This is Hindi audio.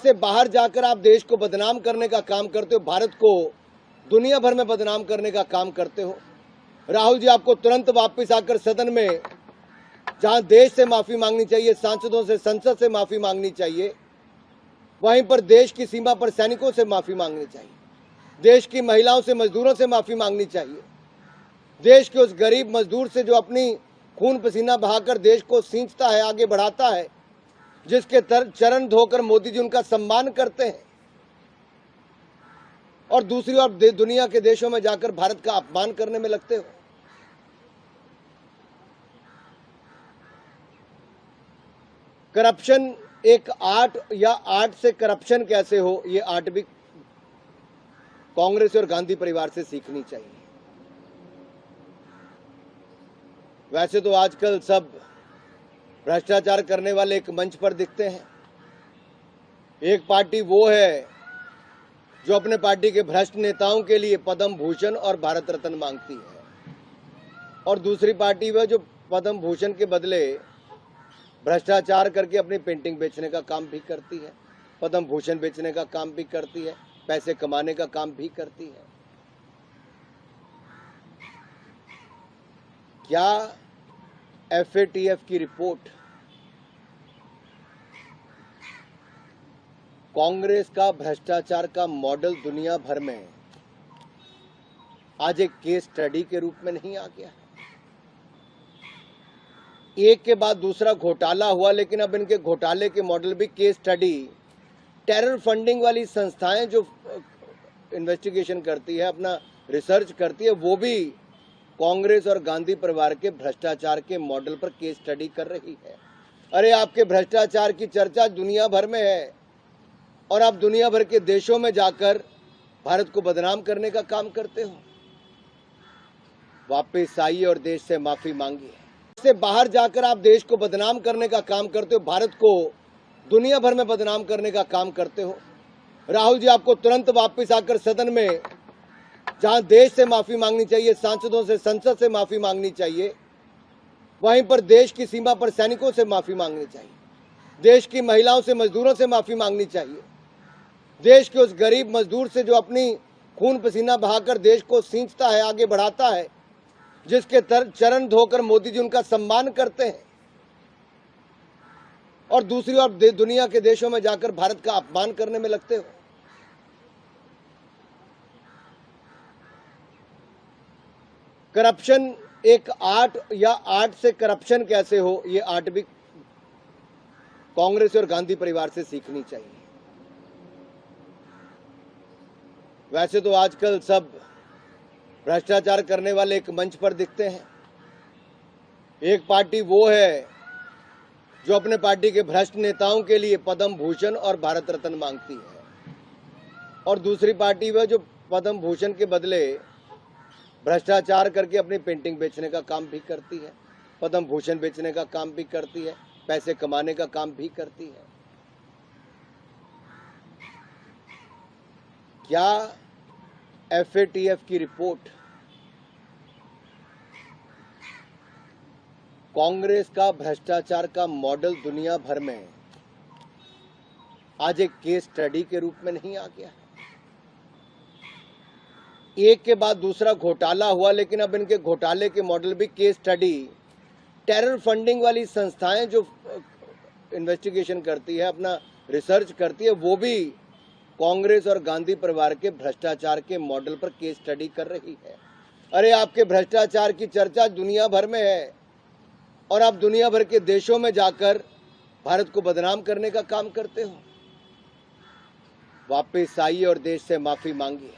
से बाहर जाकर आप देश को बदनाम करने का काम करते हो, भारत को दुनिया भर में बदनाम करने का काम करते हो। राहुल जी, आपको तुरंत वापस आकर सदन में, जहां देश से माफी मांगनी चाहिए, सांसदों से, संसद से माफी मांगनी चाहिए, वहीं पर देश की सीमा पर सैनिकों से माफी मांगनी चाहिए, देश की महिलाओं से, मजदूरों से माफी मांगनी चाहिए, देश के उस गरीब मजदूर से जो अपनी खून पसीना बहाकर देश को सींचता है, आगे बढ़ाता है, जिसके चरण धोकर मोदी जी उनका सम्मान करते हैं, और दूसरी ओर दुनिया के देशों में जाकर भारत का अपमान करने में लगते हो। करप्शन एक आर्ट, या आर्ट से करप्शन कैसे हो, ये आर्ट भी कांग्रेस और गांधी परिवार से सीखनी चाहिए। वैसे तो आजकल सब भ्रष्टाचार करने वाले एक मंच पर दिखते हैं। एक पार्टी वो है जो अपने पार्टी के भ्रष्ट नेताओं के लिए पद्म भूषण और भारत रत्न मांगती है, और दूसरी पार्टी वह जो पद्म भूषण के बदले भ्रष्टाचार करके अपनी पेंटिंग बेचने का काम भी करती है, पद्म भूषण बेचने का काम भी करती है, पैसे कमाने का काम भी करती है। क्या FATF की रिपोर्ट कांग्रेस का भ्रष्टाचार का मॉडल दुनिया भर में आज एक केस स्टडी के रूप में नहीं आ गया? एक के बाद दूसरा घोटाला हुआ, लेकिन अब इनके घोटाले के मॉडल भी केस स्टडी, टेरर फंडिंग वाली संस्थाएं जो इन्वेस्टिगेशन करती है, अपना रिसर्च करती है, वो भी कांग्रेस और गांधी परिवार के भ्रष्टाचार के मॉडल पर केस स्टडी कर रही है। अरे, आपके भ्रष्टाचार की चर्चा दुनिया भर में है, और आप दुनिया भर के देशों में जाकर भारत को बदनाम करने का काम करते हो। वापस आइए और देश से माफी मांगिए। से बाहर जाकर आप देश को बदनाम करने का काम करते हो, भारत को दुनिया भर में बदनाम करने का काम करते हो। राहुल जी, आपको तुरंत वापस आकर सदन में, जहां देश से माफी मांगनी चाहिए, सांसदों से, संसद से माफी मांगनी चाहिए, वहीं पर देश की सीमा पर सैनिकों से माफी मांगनी चाहिए, देश की महिलाओं से, मजदूरों से माफी मांगनी चाहिए, देश के उस गरीब मजदूर से जो अपनी खून पसीना बहाकर देश को सींचता है, आगे बढ़ाता है, जिसके चरण धोकर मोदी जी उनका सम्मान करते हैं, और दूसरी ओर दुनिया के देशों में जाकर भारत का अपमान करने में लगते हो। करप्शन एक आर्ट, या आर्ट से करप्शन कैसे हो, ये आर्ट भी कांग्रेस और गांधी परिवार से सीखनी चाहिए। वैसे तो आजकल सब भ्रष्टाचार करने वाले एक मंच पर दिखते हैं। एक पार्टी वो है जो अपने पार्टी के भ्रष्ट नेताओं के लिए पद्म भूषण और भारत रत्न मांगती है, और दूसरी पार्टी वह जो पद्म भूषण के बदले भ्रष्टाचार करके अपनी पेंटिंग बेचने का काम भी करती है, पद्म भूषण बेचने का काम भी करती है, पैसे कमाने का काम भी करती है। क्या FATF की रिपोर्ट कांग्रेस का भ्रष्टाचार का मॉडल दुनिया भर में आज एक केस स्टडी के रूप में नहीं आ गया? एक के बाद दूसरा घोटाला हुआ, लेकिन अब इनके घोटाले के मॉडल भी केस स्टडी, टेरर फंडिंग वाली संस्थाएं जो इन्वेस्टिगेशन करती है, अपना रिसर्च करती है, वो भी कांग्रेस और गांधी परिवार के भ्रष्टाचार के मॉडल पर केस स्टडी कर रही है। अरे, आपके भ्रष्टाचार की चर्चा दुनिया भर में है, और आप दुनिया भर के देशों में जाकर भारत को बदनाम करने का काम करते हो। वापस आइए और देश से माफी मांगिए।